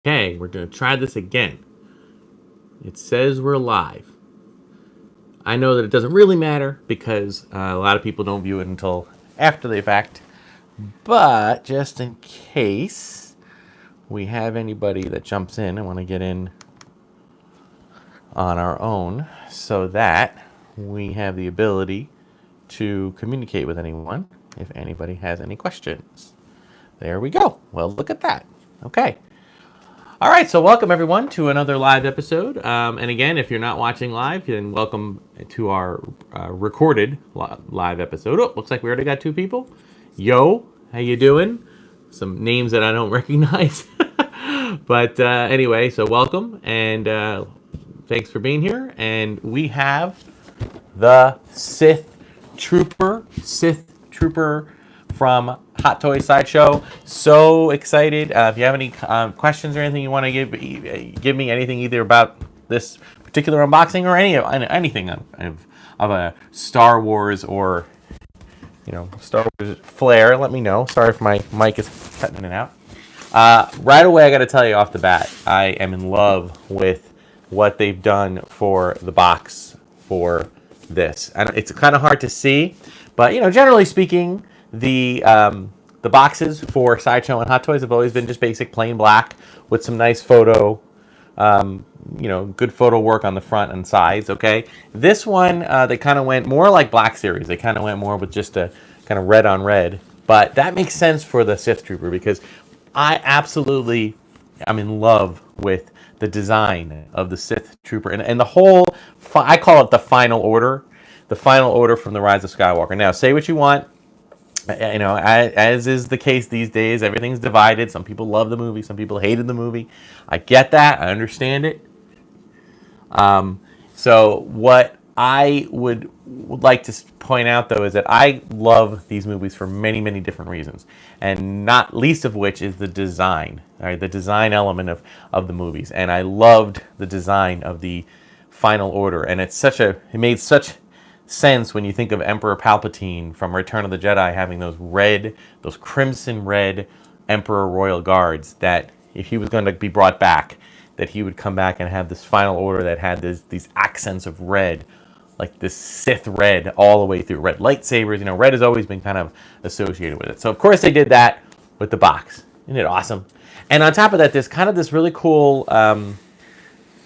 Okay, we're going to try this again. It says we're live. I know that it doesn't really matter because a lot of people don't view it until after the fact. But just in case we have anybody that jumps in and want to get in on our own so that we have the ability to communicate with anyone if anybody has any questions. There we go. Well, look at that. Okay. All right, so welcome everyone to another live episode. And again, if you're not watching live, then welcome to our recorded live episode. Oh, looks like we already got two people. Yo, how you doing? Some names that I don't recognize. But anyway, so welcome and thanks for being here. And we have the Sith Trooper from Hot Toys Sideshow. So excited. If you have any questions or anything you want to give me, anything either about this particular unboxing or anything of a Star Wars or Star Wars flair, let me know. Sorry if my mic is cutting in and out. Right away, I got to tell you off the bat, I am in love with what they've done for the box for this. And it's kind of hard to see, but generally speaking, the boxes for Sideshow and Hot Toys have always been just basic plain black with some nice photo, good photo work on the front and sides. Okay, this one they kind of went more like Black Series. They kind of went more with just a kind of red on red, but that makes sense for the Sith Trooper because I'm in love with the design of the Sith Trooper and the whole. I call it the final order from the Rise of Skywalker. Now, say what you want. As is the case these days, everything's divided. Some people love the movie, some people hated the movie. I get that. I understand it. So what I would like to point out, though, is that I love these movies for many, many different reasons, and not least of which is the design. All right, the design element of the movies, and I loved the design of the Final Order, and it made such sense when you think of Emperor Palpatine from Return of the Jedi having those crimson red Emperor Royal Guards, that if he was going to be brought back, that he would come back and have this Final Order that had these accents of red, like this Sith red all the way through. Red lightsabers, red has always been kind of associated with it. So of course they did that with the box. Isn't it awesome? And on top of that, there's kind of this really cool kind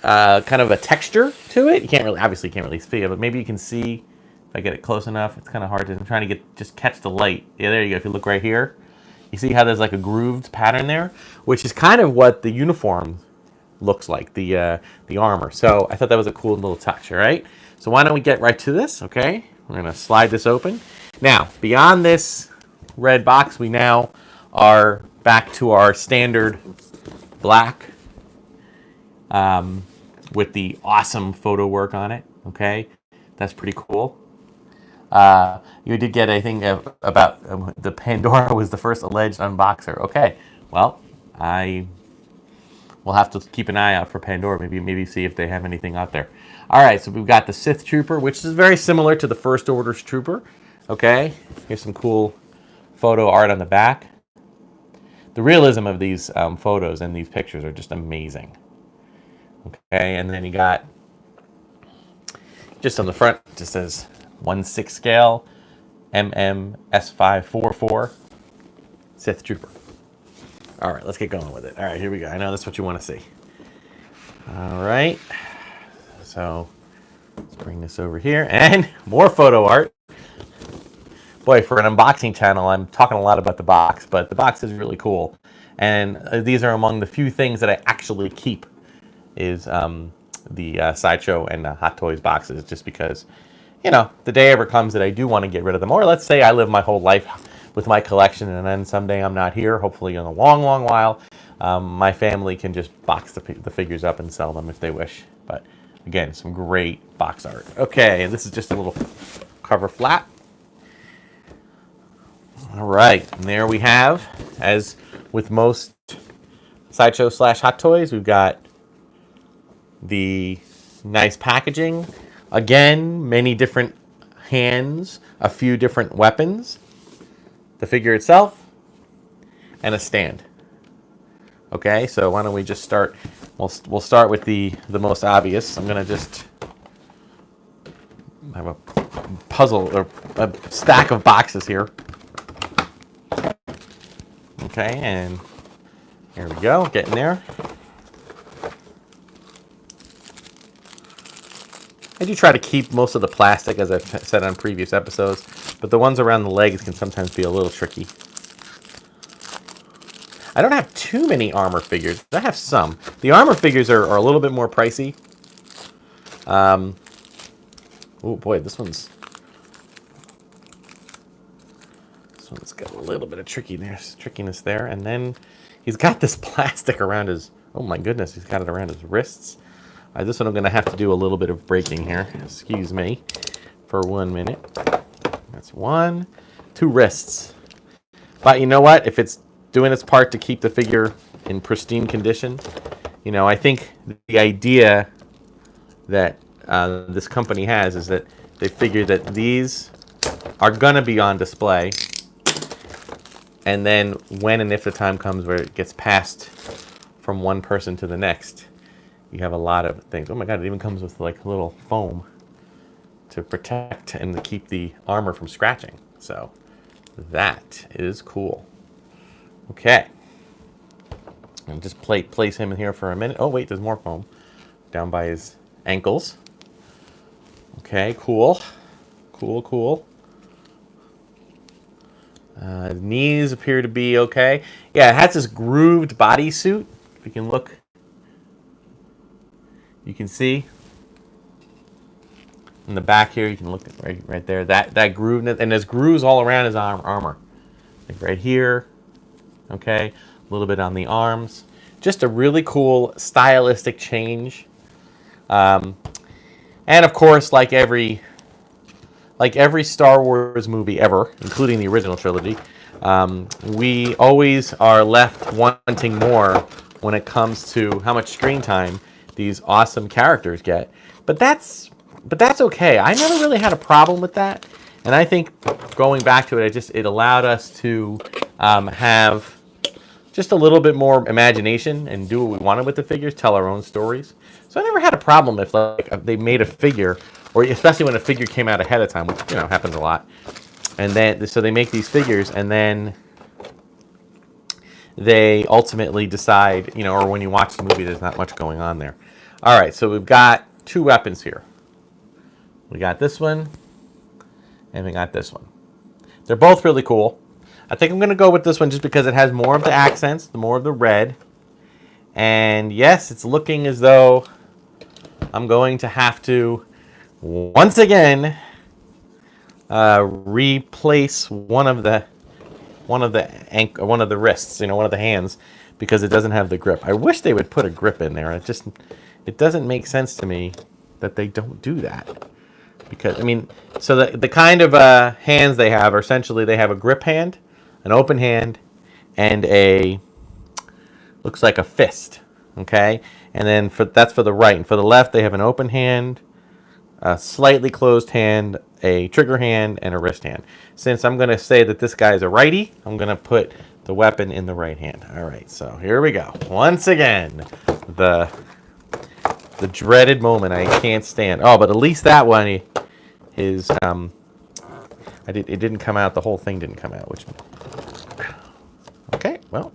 of a texture to it. You can't really see it, but maybe you can see. If I get it close enough, it's kind of hard to. I'm trying to just catch the light. Yeah, there you go. If you look right here, you see how there's like a grooved pattern there, which is kind of what the uniform looks like, the armor. So I thought that was a cool little touch. All right. So why don't we get right to this? Okay, we're gonna slide this open. Now, beyond this red box, we now are back to our standard black with the awesome photo work on it. Okay, that's pretty cool. You did get a thing about the Pandora was the first alleged unboxer. Okay, well, I will have to keep an eye out for Pandora. Maybe see if they have anything out there. All right, so we've got the Sith Trooper, which is very similar to the First Order's Trooper. Okay, here's some cool photo art on the back. The realism of these photos and these pictures are just amazing. Okay, and then you got just on the front, it just says 1/6 scale, S544, Sith Trooper. All right, let's get going with it. All right, here we go. I know that's what you want to see. All right, so let's bring this over here, and more photo art. Boy, for an unboxing channel, I'm talking a lot about the box, but the box is really cool. And these are among the few things that I actually keep is the Sideshow and Hot Toys boxes, just because the day ever comes that I do want to get rid of them. Or let's say I live my whole life with my collection and then someday I'm not here, hopefully in a long, long while, my family can just box the figures up and sell them if they wish. But again, some great box art. Okay, and this is just a little cover flap. All right, and there we have, as with most Sideshow / Hot Toys, we've got the nice packaging. Again, many different hands, a few different weapons, the figure itself, and a stand. Okay, so why don't we just start? We'll start with the most obvious. I'm gonna just have a puzzle or a stack of boxes here. Okay, and here we go, getting there. I do try to keep most of the plastic, as I've said on previous episodes, but the ones around the legs can sometimes be a little tricky. I don't have too many armor figures. I have some. The armor figures are a little bit more pricey. Oh boy, this one's got a little bit of trickiness there. And then he's got this plastic around his, oh my goodness, he's got it around his wrists. This one I'm going to have to do a little bit of breaking here. Excuse me for 1 minute. That's 1, 2 wrists. But you know what? If it's doing its part to keep the figure in pristine condition, you know, I think the idea that this company has is that they figure that these are going to be on display. And then when and if the time comes where it gets passed from one person to the next, you have a lot of things. Oh my God, it even comes with like a little foam to protect and to keep the armor from scratching. So that is cool. Okay. And just place him in here for a minute. Oh wait, there's more foam down by his ankles. Okay, cool. Cool. Knees appear to be okay. Yeah, it has this grooved bodysuit. If you can look, you can see in the back here. You can look right there. That groove, and there's grooves all around his armor, like right here. Okay, a little bit on the arms. Just a really cool stylistic change. And of course, like every Star Wars movie ever, including the original trilogy, we always are left wanting more when it comes to how much screen time these awesome characters get. But that's okay. I never really had a problem with that, and I think going back to it, it allowed us to have just a little bit more imagination and do what we wanted with the figures, tell our own stories. So I never had a problem if they made a figure, or especially when a figure came out ahead of time, which happens a lot. And then so they make these figures, and then they ultimately decide, or when you watch the movie, there's not much going on there. All right, so we've got 2 weapons here. We got this one, and we got this one. They're both really cool. I think I'm going to go with this one just because it has more of the accents, more of the red. And yes, it's looking as though I'm going to have to, once again, replace one of the wrists, one of the hands, because it doesn't have the grip. I wish they would put a grip in there. It doesn't make sense to me that they don't do that. Because so the kind of hands they have are essentially, they have a grip hand, an open hand, and looks like a fist. Okay, and then that's for the right, and for the left they have an open hand, a slightly closed hand, a trigger hand, and a wrist hand. Since I'm going to say that this guy is a righty, I'm going to put the weapon in the right hand. All right, so here we go. Once again, the dreaded moment I can't stand. Oh, but at least that one is it didn't come out. The whole thing didn't come out. Okay, well,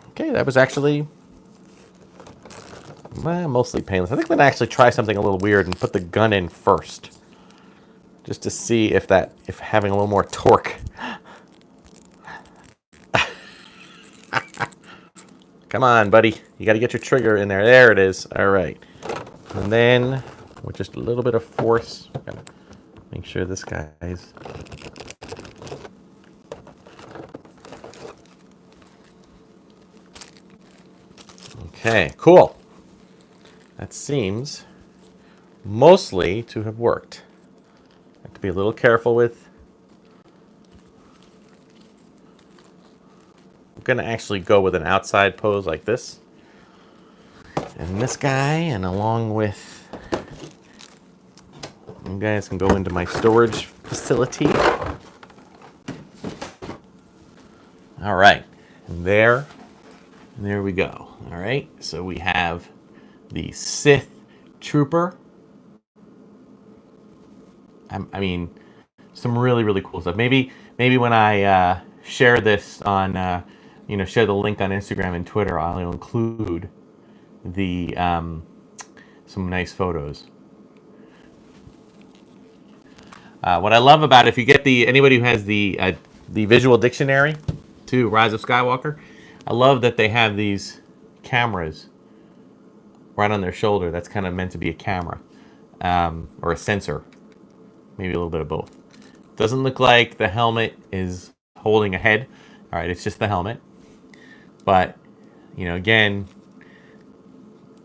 okay, that was actually mostly painless. I think I'm gonna actually try something a little weird and put the gun in first, just to see if having a little more torque. Come on, buddy. You got to get your trigger in there. There it is. All right. And then with just a little bit of force, we're gonna make sure this guy's. Okay, cool. That seems mostly to have worked. I have to be a little careful with. I'm going to actually go with an outside pose like this. And this guy, and along with, you guys can go into my storage facility. All right, and there there we go. All right, so we have the Sith Trooper. I mean, some really, really cool stuff. Maybe when I share this on, share the link on Instagram and Twitter, I'll include the some nice photos. What I love about it, if you get anybody who has the visual dictionary to Rise of Skywalker, I love that they have these cameras right on their shoulder. That's kind of meant to be a camera or a sensor, maybe a little bit of both. Doesn't look like the helmet is holding a head. All right, it's just the helmet. But again,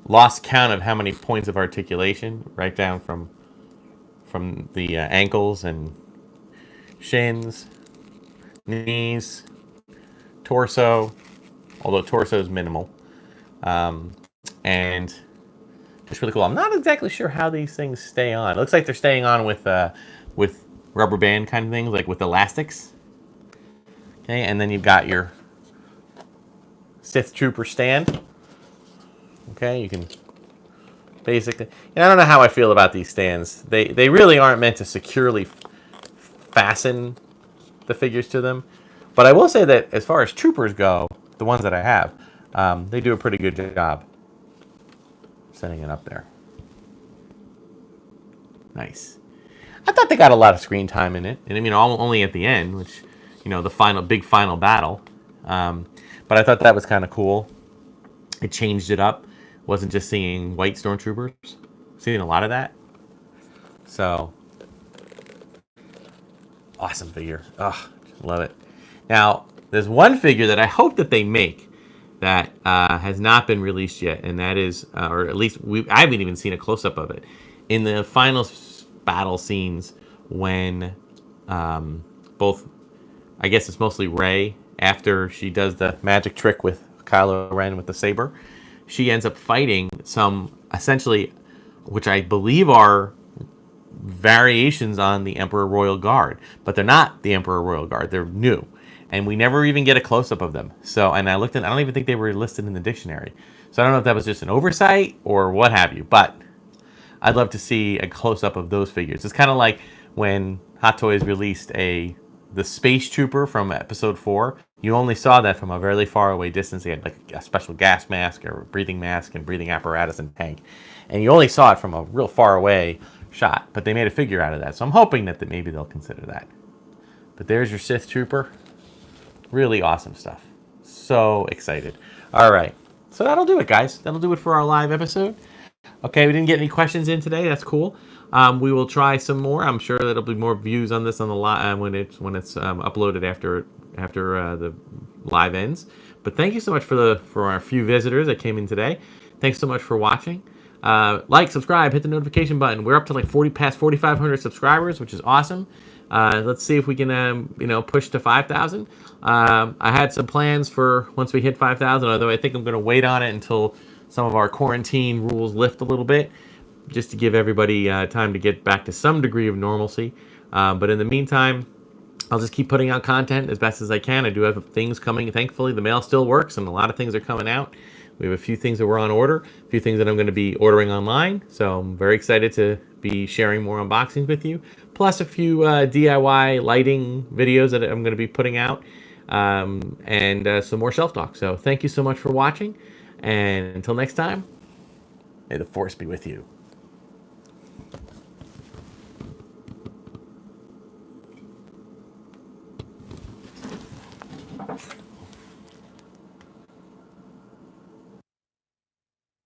lost count of how many points of articulation, right down from the ankles and shins, knees, torso, although torso is minimal, and just really cool. I'm not exactly sure how these things stay on. It looks like they're staying on with rubber band kind of things, like with elastics. Okay, and then you've got your Sith Trooper stand. Okay, you can basically, I don't know how I feel about these stands. They really aren't meant to securely fasten the figures to them. But I will say that as far as troopers go, the ones that I have, they do a pretty good job setting it up there. Nice. I thought they got a lot of screen time in it. And I mean, only at the end, which, the big final battle. But I thought that was kind of cool. It changed it up. Wasn't just seeing white stormtroopers. Seeing a lot of that. So, awesome figure. Oh, love it. Now, there's one figure that I hope that they make that has not been released yet, and that is, or at least I haven't even seen a close-up of it. In the final battle scenes, when both, I guess it's mostly Rey, after she does the magic trick with Kylo Ren with the saber, she ends up fighting some, essentially, which I believe are variations on the Emperor Royal Guard, but they're not the Emperor Royal Guard. They're new, and we never even get a close-up of them. So, and I looked at, I don't even think they were listed in the dictionary. So I don't know if that was just an oversight or what have you, but I'd love to see a close-up of those figures. It's kind of like when Hot Toys released the Space Trooper from Episode 4. You only saw that from a very far away distance. They had like a special gas mask or breathing mask and breathing apparatus and tank. And you only saw it from a real far away shot. But they made a figure out of that. So I'm hoping that maybe they'll consider that. But there's your Sith Trooper. Really awesome stuff. So excited. All right. So that'll do it, guys. That'll do it for our live episode. Okay, we didn't get any questions in today. That's cool. We will try some more. I'm sure there'll be more views on this on the live when it's uploaded after the live ends. But thank you so much for our few visitors that came in today. Thanks so much for watching. Like, subscribe, hit the notification button. We're up to like past 4,500 subscribers, which is awesome. Let's see if we can push to 5,000. I had some plans for once we hit 5,000, although I think I'm going to wait on it until some of our quarantine rules lift a little bit, just to give everybody time to get back to some degree of normalcy. But in the meantime, I'll just keep putting out content as best as I can. I do have things coming. Thankfully, the mail still works, and a lot of things are coming out. We have a few things that we're on order, a few things that I'm going to be ordering online. So I'm very excited to be sharing more unboxings with you, plus a few DIY lighting videos that I'm going to be putting out, and some more shelf talk. So thank you so much for watching, and until next time, may the Force be with you.